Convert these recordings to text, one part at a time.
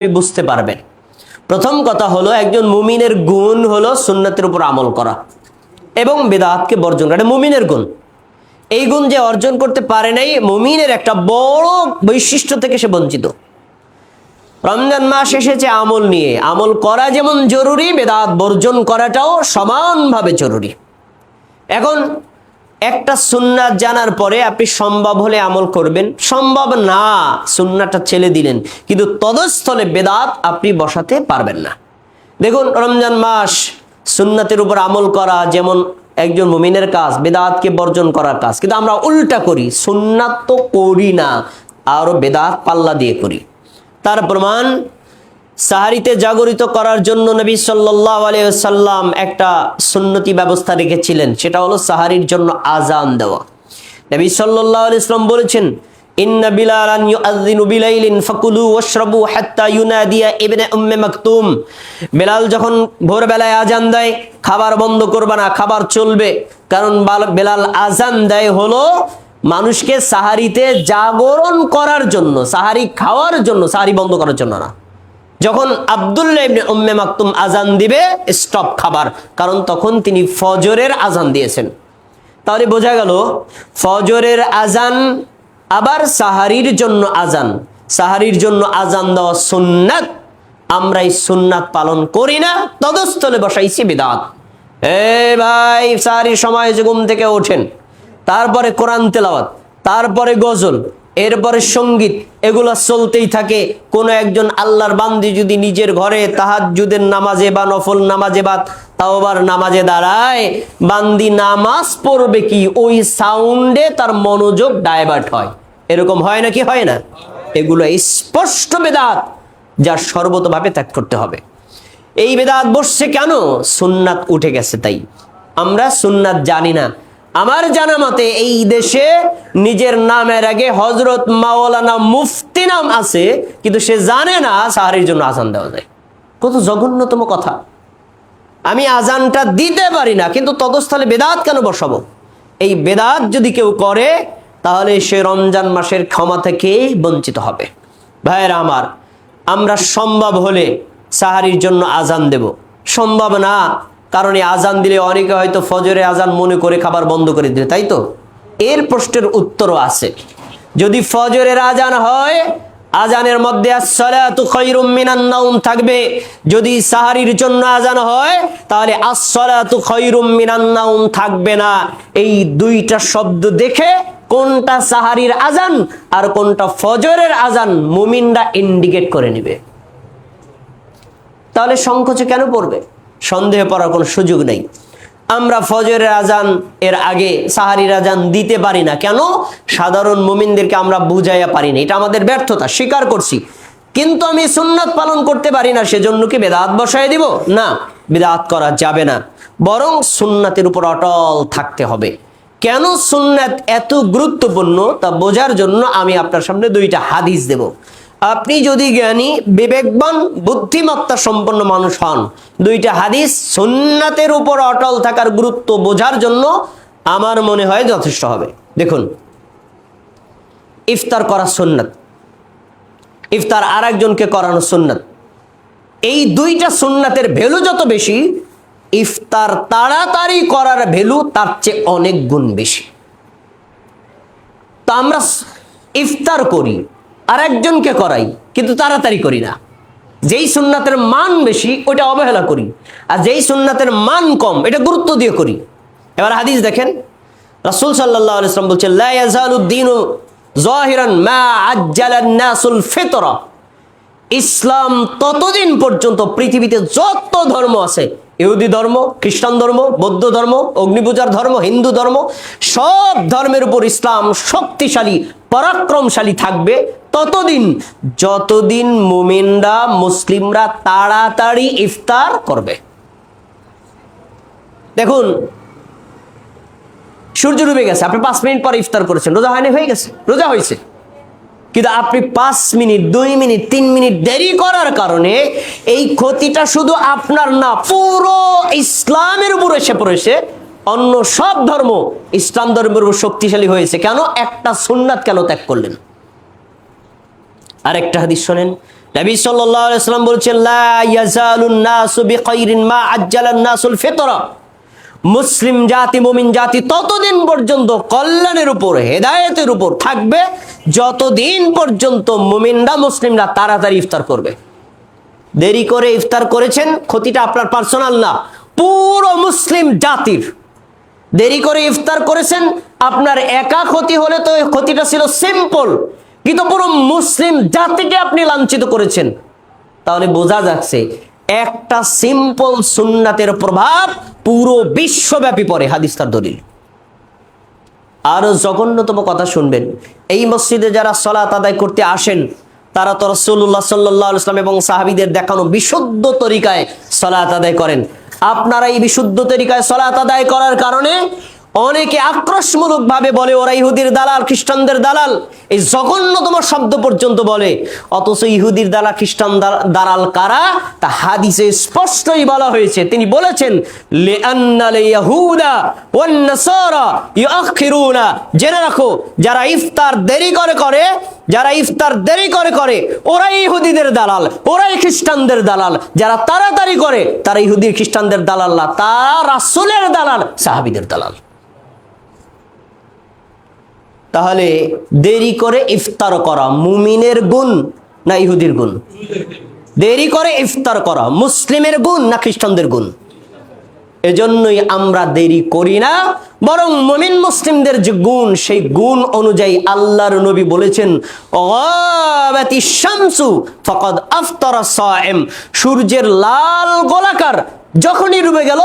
বুঝতে পারবেন। প্রথম কথা হলো একজন মুমিনের গুণ হলো সুন্নাতের উপর আমল করা এবং বিদআতকে বর্জন করা। এটা মুমিনের গুণ। এই গুণ যে অর্জন করতে পারে নাই, মুমিনের একটা বড় বৈশিষ্ট্য থেকে সে বঞ্চিত। রমজান মাস এসেছে আমল নিয়ে, আমল করা যেমন জরুরি, বিদআত বর্জন করাটাও সমানভাবে জরুরি। এখন একটা সুন্নাত জানার পরে আপনি সম্ভব হলে আমল করবেন, সম্ভব না সুন্নাতটা ছেড়ে দিলেন, কিন্তু তদস্থলে বেদাত আপনি বসাতে পারবেন না। দেখুন, রমজান মাস সুন্নাতের উপর আমল করা যেমন একজন মুমিনের কাজ, বেদাতকে বর্জন করার কাজ, কিন্তু আমরা উল্টা করি, সুন্নাত তো করি না, আরো বেদাত পাল্লা দিয়ে করি। তার প্রমাণ সাহারিতে জাগরিত করার জন্য নবী সাল্লাল্লাহু আলাইহি ওয়াসাল্লাম একটা সুন্নতি ব্যবস্থা রেখেছিলেন, সেটা হলো সাহারির জন্য আজান দেওয়া। নবী সাল্লাল্লাহু আলাইহি ওয়াসাল্লাম বলেছেন, ইন্না বিলালান ইউআযযিনু বিলাইলিন ফাকুলু ওয়াশরাবু হাত্তা ইউনাদিয়া ইবনে উম্মে মাকতুম। বেলাল যখন ভোরবেলায় আজান দেয়, খাবার বন্ধ করবে না, খাবার চলবে, কারণ বেলাল আজান দেয় হলো মানুষকে সাহারিতে জাগরণ করার জন্য, সাহারি খাওয়ার জন্য, সাহারি বন্ধ করার জন্য না। যখন আব্দুল্লাহ ইবনে উম্মে মাকতুম আজান দিবে, স্টপ খাবার, কারণ তখন তিনি ফজরের আজান দিয়েছেন। তাহলে বোঝা গেল ফজরের আজান আবার সাহারির জন্য আজান, সাহারির জন্য আজান দেওয়া সুন্নাত। আমরা এই সুন্নাত পালন করি না, তদস্থলে বসাইছি বিদআত। ভাই, সাহারির সময় যে ঘুম থেকে ওঠেন, তারপরে কোরআন তেলাওয়াত, তারপরে গজল, এরপরে সঙ্গীত, এগুলো চলতেই থাকে। কোনো একজন আল্লাহর বান্দি যদি নিজের ঘরে তাহাজ্জুদের নামাজে বা নফল নামাজে বা তাওবার নামাজে দাঁড়ায়, বান্দি নামাজ পড়বে কি, ওই সাউন্ডে তার মনোযোগ ডাইভার্ট হয়। এরকম হয় নাকি হয় না? এগুলো স্পষ্ট বেদাত, যা সর্বতভাবে ত্যাগ করতে হবে। এই বেদাত বসছে কেন? সুন্নাত উঠে গেছে তাই। আমরা সুন্নাত জানি না। আমার জানা মতে এই দেশে নিজের নামের আগে হযরত মাওলানা মুফতি নাম আছে, কিন্তু সে জানে না সাহারির জন্য আজান দেওয়া যায়। কত জঘন্যতম কথা! আমি আজানটা দিতে পারি না, কিন্তু তদস্থলে বেদাত কেন বসাবো? এই বেদাত যদি কেউ করে, তাহলে সে রমজান মাসের ক্ষমা থেকে বঞ্চিত হবে। ভাইয়েরা আমার, আমরা সম্ভব হলে সাহারির জন্য আজান দেব, সম্ভব না, কারণ এই আজান দিলে অনেকে হয়তো ফজরে আজান মনে করে খাবার বন্ধ করে দিবে, তাই তো? এর প্রশ্নের উত্তরও আছে। যদি ফজরের আজান হয়, আজানের মধ্যে আসসালাতু খায়রুম মিনান নাওম থাকবে। যদি সাহারির জন্য আজান হয়, তাহলে আসসালাতু খায়রুম মিনান নাওম থাকবে না। এই দুইটা শব্দ দেখে কোনটা সাহারির আজান আর কোনটা ফজরের আজান মুমিনরা ইন্ডিকেট করে নেবে। তাহলে সংকোচে কেন পড়বে? সন্দেহ পড়ার কোনো সুযোগ নেই। আমরা ফজরের আজান এর আগে সাহারির আজান দিতে পারি না কেন? সাধারণ মুমিনদেরকে আমরা বুঝাইয়া পারি না, এটা আমাদের ব্যর্থতা, স্বীকার করছি। কিন্তু আমি সুন্নাত পালন করতে পারি না, সেজন্য কি বেদাত বসায় দিব? না, বেদাত করা যাবে না, বরং সুন্নাতের উপর অটল থাকতে হবে। কেন সুন্নাত এত গুরুত্বপূর্ণ তা বোঝার জন্য আমি আপনার সামনে দুইটা হাদিস দেব। আপনি যদি জ্ঞানী, বিবেকবান, বুদ্ধিমত্তা সম্পন্ন মানুষ হন, দুইটা হাদিস সুন্নাতের উপর অটল থাকার গুরুত্ব বোঝার জন্য আমার মনে হয় যথেষ্ট হবে। দেখুন, ইফতার করা সুন্নাত, ইফতার আর একজনকে করানো সুন্নাত। এই দুইটা সুন্নাতের ভ্যালু যত বেশি, ইফতার তাড়াতাড়ি করার ভ্যালু তার চেয়ে অনেক গুণ বেশি। তো আমরা ইফতার করি, আর একজনকে করাই, কিন্তু তাড়াতাড়ি করি না। যেই সুন্নাতের মান বেশি ওটা অবহেলা করি, আর যেই সুন্নাতের মান কম এটা গুরুত্ব দিয়ে করি। এবার হাদিস দেখেন, রাসূল সাল্লাল্লাহু আলাইহি ওয়াসাল্লাম বলেছেন, লা ইয়াজালুদ দীনু যাহিরান মা আজ্জালান নাসুল ফিতরা। ইসলাম ততদিন পর্যন্ত, পৃথিবীতে যত ধর্ম আছে, ইহুদি ধর্ম, খ্রিস্টান ধর্ম, বৌদ্ধ ধর্ম, অগ্নিপূজার ধর্ম, হিন্দু ধর্ম, সব ধর্মের উপর ইসলাম শক্তিশালী, পরাক্রমশালী থাকবে ততদিন, যতদিন মুমিনরা, মুসলিমরা তাড়াতাড়ি ইফতার করবে। দেখুন, সূর্য ডুবে গেছে, আপনি 5 মিনিট পরে ইফতার করেছেন, রোজা হয়নি? হয়ে গেছে, রোজা হয়েছে। কিন্তু আপনি 5 মিনিট, 2 মিনিট, 3 মিনিট দেরি করার কারণে এই ক্ষতিটা শুধু আপনার না, পুরো ইসলামের উপর এসে পড়েছে। অন্য সব ধর্ম ইসলাম ধর্মের উপর শক্তিশালী হয়েছে কেন? একটা সুন্নাত কেন ত্যাগ করলেন? আরেকটা হাদিস শোনেন, নবী সাল্লাল্লাহু আলাইহি ওয়াসাল্লাম বলেছেন, লা ইয়াজালুন নাসু বিখাইরিন মা আজ্জালান নাসুল ফিতরা। মুসলিম জাতি, মুমিন জাতি ততদিন পর্যন্ত কল্যাণের উপর, হেদায়েতের উপর থাকবে যতদিন পর্যন্ত মুমিনরা, মুসলিমরা তাড়াতাড়ি ইফতার করবে। দেরি করে ইফতার করেছেন, ক্ষতিটা আপনার পার্সোনাল না, পুরো মুসলিম জাতির। দেরি করে ইফতার করেছেন, আপনার একা ক্ষতি হলে তো ক্ষতিটা ছিল সিম্পল, কিন্তু পুরো মুসলিম জাতিকে আপনি লাঞ্ছিত করেছেন। তাহলে বোঝা যাচ্ছে একটা সিম্পল সুন্নাতের প্রভাব পুরো বিশ্বব্যাপী পড়ে, হাদিস তার দলিল। আরো জঘন্যতম কথা শুনবেন, এই মসজিদে যারা সালাত আদায় করতে আসেন তারা তো রাসূলুল্লাহ সাল্লাল্লাহু আলাইহি ওয়াসাল্লাম এবং সাহাবীদের দেখানো বিশুদ্ধ তরিকায় সালাত আদায় করেন। আপনারা এই বিশুদ্ধ তরিকায় সালাত আদায় করার কারণে অনেকে আক্রোশমূলক ভাবে বলে ওরা ইহুদির দালাল, খ্রিস্টানদের দালাল, এই জঘন্যতম শব্দ পর্যন্ত বলে। অথচ ইহুদির দালাল, খ্রিস্টান দালাল কারা তা হাদিসে স্পষ্টই বলা হয়েছে। তিনি বলেছেন, লিআন্নাল ইয়াহুদা ওয়ান নাসারা ইউআখিরুনা, জেনে রাখো যারা ইফতার দেরি করে যারা ইফতার দেরি করে ওরাই ইহুদিদের দালাল, ওরাই খ্রিস্টানদের দালাল। যারা তাড়াতাড়ি করে তারা ইহুদি খ্রিস্টানদের দালাল না, তারা রাসূলের দালাল, সাহাবীদের দালাল। তাহলে দেরি করে ইফতার করা মুমিনের গুণ না ইহুদির গুণ? দেরি করে ইফতার করা মুসলিমের গুণ না খ্রিস্টানদের গুণ? এজন্যই আমরা দেরি করি না, বরং মুমিন মুসলিমদের যে গুণ, সেই গুণ অনুযায়ী আল্লাহর নবী বলেছেন, গাবাতিশ শামসু ফাকাদ আফতারা সাইম, সূর্যের লাল গোলাকার যখনই ডুবে গেল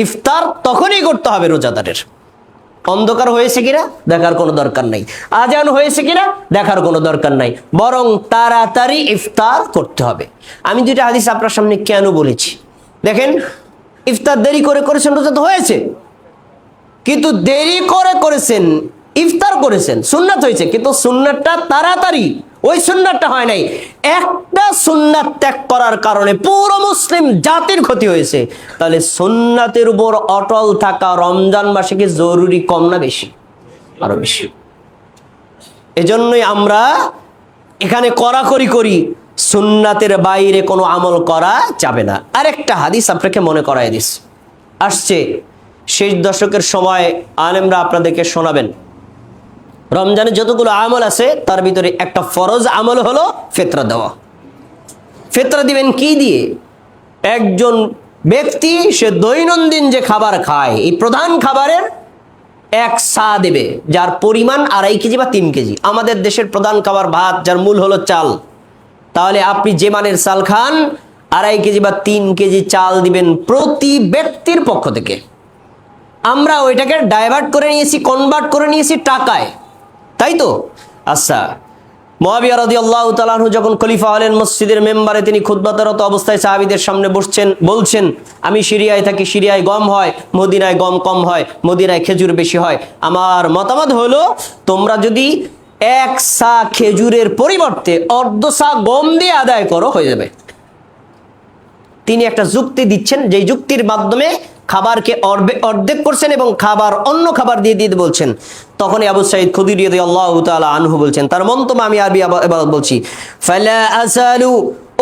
ইফতার তখনই করতে হবে রোজাদারের। অন্ধকার হয়েছে কিনা দেখার কোনো দরকার নাই, আজান হয়েছে কিনা দেখার কোনো দরকার নাই, বরং তাড়াতাড়ি ইফতার করতে হবে। আমি দুইটা হাদিস আপনার সামনে কেন বলেছি দেখেন। ইফতার দেরি করে করেছেন, রোজা তো হয়েছে, কিন্তু দেরি করে করেছেন, ইফতার করেছেন, সুন্নাত হয়েছে, কিন্তু সুন্নাতটা তাড়াতাড়ি, ওই সুন্নাতটা হয় নাই। একটা সুন্নাত ত্যাগ করার কারণে পুরো মুসলিম জাতির ক্ষতি হয়েছে। তাহলে সুন্নাতের উপর অটল থাকা রমজান মাসে কি জরুরি কম না বেশি? আরো বেশি। এজন্যই আমরা এখানে কড়াকড়ি করি, সুন্নাতের বাইরে কোনো আমল করা যাবে না। আরেকটা হাদিস আপনাকে মনে করায় দিস, আসছে শেষ দশকের সময় আলেমরা আপনাদেরকে শোনাবেন। রমজানে যতগুলো আমল আছে তার ভিতরে একটা ফরজ আমল হলো ফিতরা দেওয়া। ফিতরা দিবেন কি দিয়ে? একজন ব্যক্তি সে দৈনন্দিন যে খাবার খায়, এই প্রধান খাবারের এক সা দেবে, যার পরিমাণ 2.5 কেজি বা 3 কেজি। আমাদের দেশের প্রধান খাবার ভাত, যার মূল হলো চাল। তাহলে আপনি যে মানের চাল খান, 2.5 কেজি বা 3 কেজি চাল দিবেন প্রতি ব্যক্তির পক্ষ থেকে। আমরা ওইটাকে ডাইভার্ট করে নিয়েছি, কনভার্ট করে নিয়েছি টাকায়, তাই তো? আচ্ছা, মুআবিয়া রাদিয়াল্লাহু তাআলা আনহু যখন খলিফা হলেন, মসজিদের মেম্বারে তিনি খুতবারত অবস্থায় সাহাবীদের সামনে বলছেন, আমি সিরিয়ায় থাকি, সিরিয়ায় গম হয়, মদিনায় গম কম হয়, মদিনায় খেজুর বেশি হয়। আমার মতামত হলো তোমরা যদি 1 সা খেজুরের পরিবর্তে অর্ধ সা গম দিয়ে আদায় করো, হয়ে যাবে। তিনি একটা যুক্তি দিচ্ছেন, যেই যুক্তির মাধ্যমে খাবারকে অর্ধেক করছেন এবং খাবার অন্য খাবার দিয়ে দিতে বলছেন। তখনই আবু সাঈদ খুদরি রাদিয়াল্লাহু তাআলা আনহু বলছেন, তার মন্তব্য আমি আরবি এবার বলছি, ফালা আসালু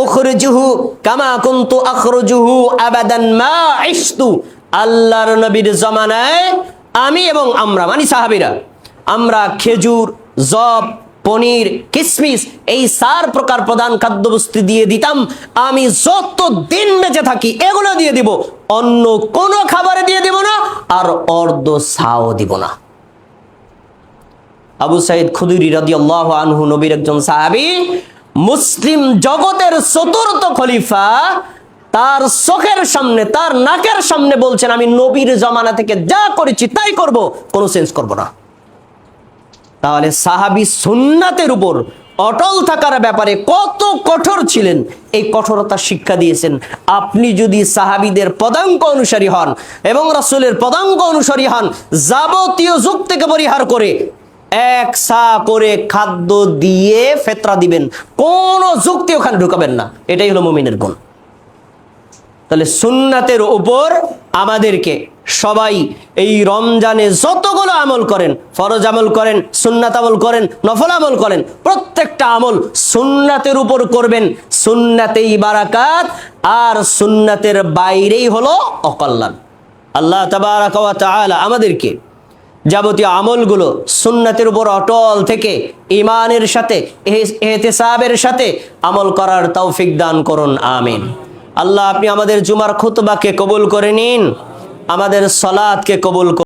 উখরিজুহু কামা কুনতু আখরুজুহু আবাদান মা ইশতু। আল্লাহর নবীর জামানায় আমি এবং আমরা, মানে সাহাবীরা, আমরা খেজুর, জব, পনির, কিসমিস, এই 4 প্রকার প্রধান খাদ্যবস্তু দিয়ে দিতাম। আমি যত দিন বেঁচে থাকি এগুলো দিয়ে দিব, অন্য কোনো খাবারে দিয়ে দিব না, আর অর্ধ সাও দিব না। আবু সাঈদ খুদরি রাদিয়াল্লাহু আনহু নবীর একজন সাহাবী, মুসলিম জগতের চতুর্থ খলিফা, তার চোখের সামনে, তার নাকের সামনে বলছেন, আমি নবীর জামানা থেকে যা করেছি তাই করব, কোনো চেঞ্জ করব না। তাহলে সাহাবী সুন্নাতের উপর অটল থাকার ব্যাপারে কত কঠোর ছিলেন, এই কঠোরতা শিক্ষা দিয়েছেন। আপনি যদি সাহাবীদের পদাঙ্ক অনুসারী হন এবং রাসূলের পদাঙ্ক অনুসারী হন, যাবতীয় যুগ থেকে পরিহার করে 1 সা করে খাদ্য দিয়ে ফিতরা দিবেন, কোনো যুক্তি ওখানে ঢুকাবেন না। এটাই হলো মুমিনের গুণ। তাহলে সুন্নাতের উপর আমাদেরকে সবাই এই রমজানে যতগুলো আমল করেন, ফরজ আমল করেন, সুন্নাত আমল করেন, নফল আমল করেন, প্রত্যেকটা আমল সুন্নাতের উপর করবেন। সুন্নাতেই বারাকাত, আর সুন্নাতের বাইরেই হলো অকল্যাণ। আল্লাহ তাবারাকা ওয়া তাআলা আমাদেরকে যাবতীয় আমলগুলো সুন্নাতের উপর অটল থেকে ঈমানের সাথে, ইহতিসাবের সাথে আমল করার তৌফিক দান করুন, আমিন। আল্লাহ, আপনি আমাদের জুমার খুতবাকে কবুল করে নিন, আমাদের সালাতকে কবুল করুন।